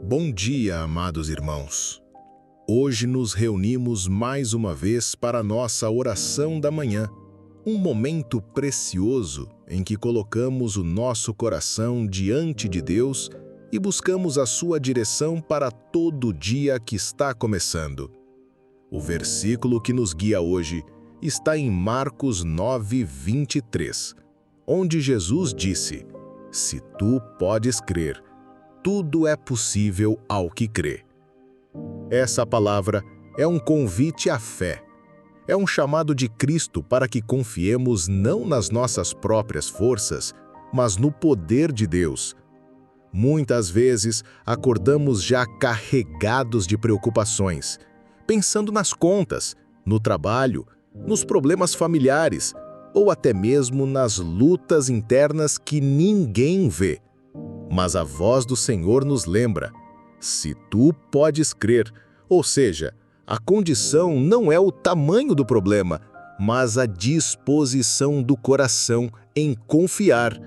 Bom dia, amados irmãos. Hoje nos reunimos mais uma vez para a nossa oração da manhã, um momento precioso em que colocamos o nosso coração diante de Deus e buscamos a sua direção para todo o dia que está começando. O versículo que nos guia hoje está em Marcos 9:23, onde Jesus disse: "Se tu podes crer, tudo é possível ao que crê." Essa palavra é um convite à fé. É um chamado de Cristo para que confiemos não nas nossas próprias forças, mas no poder de Deus. Muitas vezes acordamos já carregados de preocupações, pensando nas contas, no trabalho, nos problemas familiares ou até mesmo nas lutas internas que ninguém vê. Mas a voz do Senhor nos lembra: se tu podes crer, ou seja, a condição não é o tamanho do problema, mas a disposição do coração em confiar.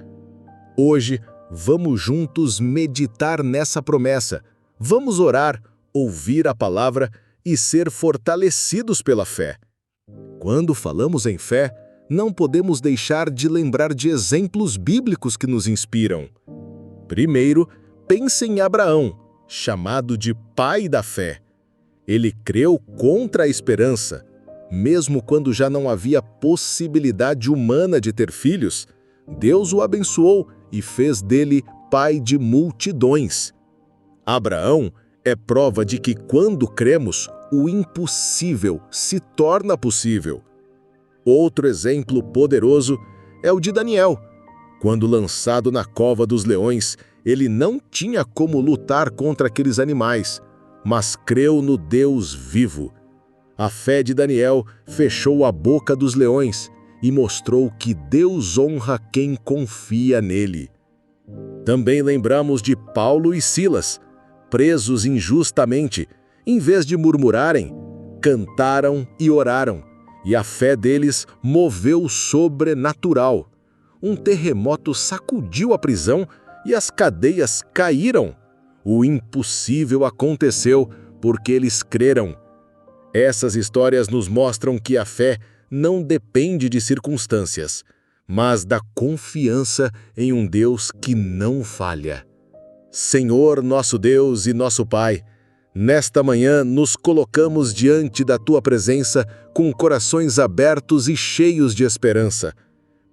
Hoje, vamos juntos meditar nessa promessa. Vamos orar, ouvir a palavra e ser fortalecidos pela fé. Quando falamos em fé, não podemos deixar de lembrar de exemplos bíblicos que nos inspiram. Primeiro, pense em Abraão, chamado de pai da fé. Ele creu contra a esperança. Mesmo quando já não havia possibilidade humana de ter filhos, Deus o abençoou e fez dele pai de multidões. Abraão é prova de que quando cremos, o impossível se torna possível. Outro exemplo poderoso é o de Daniel. Quando lançado na cova dos leões, ele não tinha como lutar contra aqueles animais, mas creu no Deus vivo. A fé de Daniel fechou a boca dos leões e mostrou que Deus honra quem confia nele. Também lembramos de Paulo e Silas, presos injustamente. Em vez de murmurarem, cantaram e oraram, e a fé deles moveu o sobrenatural. Um terremoto sacudiu a prisão e as cadeias caíram. O impossível aconteceu porque eles creram. Essas histórias nos mostram que a fé não depende de circunstâncias, mas da confiança em um Deus que não falha. Senhor, nosso Deus e nosso Pai, nesta manhã nos colocamos diante da Tua presença com corações abertos e cheios de esperança.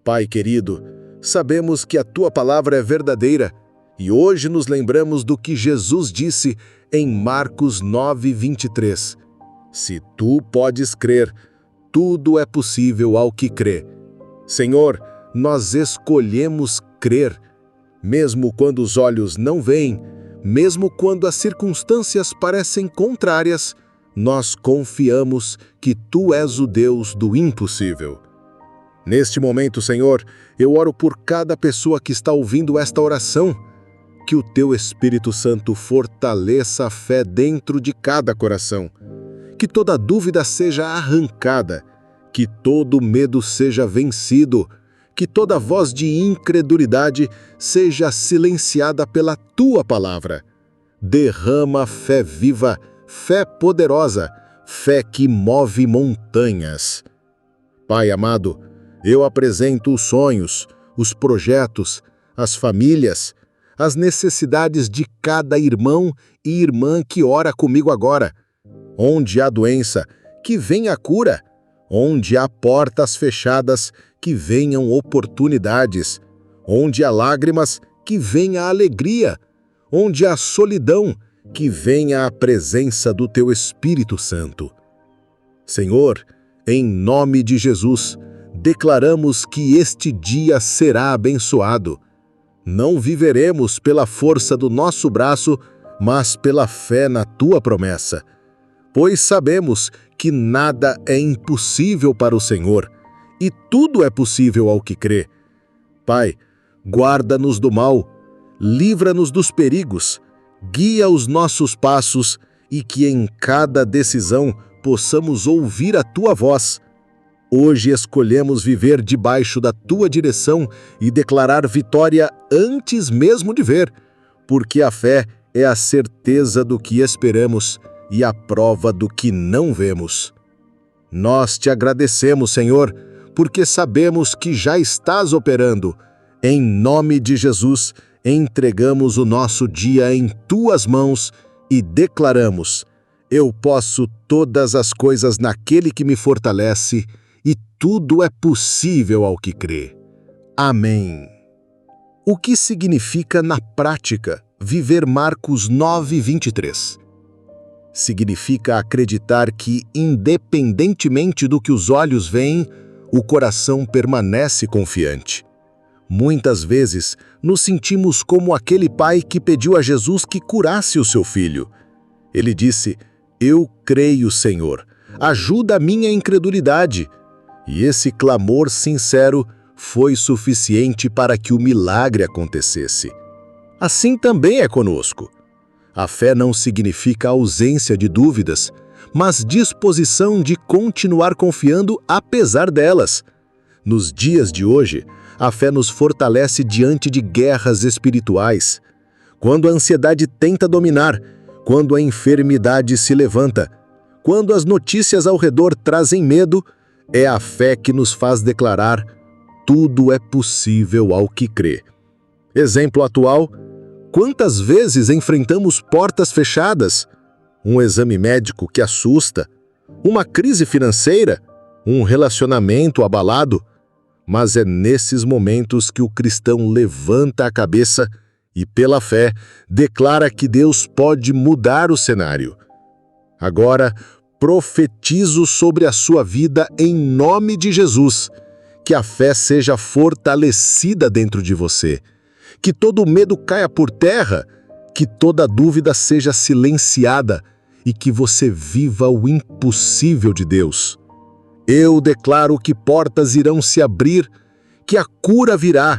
Pai querido, sabemos que a Tua palavra é verdadeira e hoje nos lembramos do que Jesus disse em Marcos 9:23. Se Tu podes crer, tudo é possível ao que crê. Senhor, nós escolhemos crer, mesmo quando os olhos não veem, mesmo quando as circunstâncias parecem contrárias, nós confiamos que Tu és o Deus do impossível. Neste momento, Senhor, eu oro por cada pessoa que está ouvindo esta oração, que o Teu Espírito Santo fortaleça a fé dentro de cada coração, que toda dúvida seja arrancada, que todo medo seja vencido, que toda voz de incredulidade seja silenciada pela Tua palavra. Derrama fé viva, fé poderosa, fé que move montanhas. Pai amado, eu apresento os sonhos, os projetos, as famílias, as necessidades de cada irmão e irmã que ora comigo agora. Onde há doença, que venha a cura. Onde há portas fechadas, que venham oportunidades. Onde há lágrimas, que venha a alegria. Onde há solidão, que venha a presença do Teu Espírito Santo. Senhor, em nome de Jesus, declaramos que este dia será abençoado. Não viveremos pela força do nosso braço, mas pela fé na Tua promessa. Pois sabemos que nada é impossível para o Senhor, e tudo é possível ao que crê. Pai, guarda-nos do mal, livra-nos dos perigos, guia os nossos passos e que em cada decisão possamos ouvir a Tua voz. Hoje escolhemos viver debaixo da Tua direção e declarar vitória antes mesmo de ver, porque a fé é a certeza do que esperamos e a prova do que não vemos. Nós te agradecemos, Senhor, porque sabemos que já estás operando. Em nome de Jesus, entregamos o nosso dia em tuas mãos e declaramos: eu posso todas as coisas naquele que me fortalece, e tudo é possível ao que crê. Amém. O que significa na prática viver Marcos 9:23? Significa acreditar que, independentemente do que os olhos veem, o coração permanece confiante. Muitas vezes, nos sentimos como aquele pai que pediu a Jesus que curasse o seu filho. Ele disse: eu creio, Senhor, ajuda a minha incredulidade. E esse clamor sincero foi suficiente para que o milagre acontecesse. Assim também é conosco. A fé não significa ausência de dúvidas, mas disposição de continuar confiando apesar delas. Nos dias de hoje, a fé nos fortalece diante de guerras espirituais. Quando a ansiedade tenta dominar, quando a enfermidade se levanta, quando as notícias ao redor trazem medo, é a fé que nos faz declarar: tudo é possível ao que crê. Exemplo atual: quantas vezes enfrentamos portas fechadas, um exame médico que assusta, uma crise financeira, um relacionamento abalado, mas é nesses momentos que o cristão levanta a cabeça e, pela fé, declara que Deus pode mudar o cenário. Agora, profetizo sobre a sua vida em nome de Jesus, que a fé seja fortalecida dentro de você, que todo medo caia por terra, que toda dúvida seja silenciada e que você viva o impossível de Deus. Eu declaro que portas irão se abrir, que a cura virá,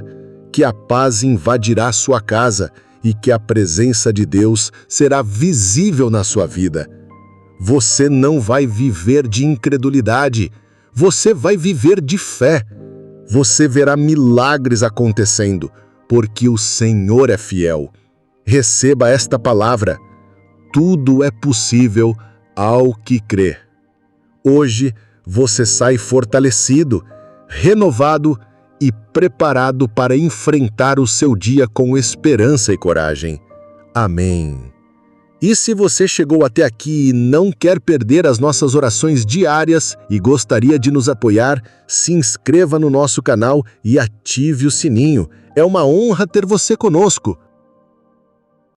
que a paz invadirá sua casa e que a presença de Deus será visível na sua vida. Você não vai viver de incredulidade, você vai viver de fé. Você verá milagres acontecendo, porque o Senhor é fiel. Receba esta palavra: tudo é possível ao que crê. Hoje você sai fortalecido, renovado e preparado para enfrentar o seu dia com esperança e coragem. Amém. E se você chegou até aqui e não quer perder as nossas orações diárias e gostaria de nos apoiar, se inscreva no nosso canal e ative o sininho. É uma honra ter você conosco.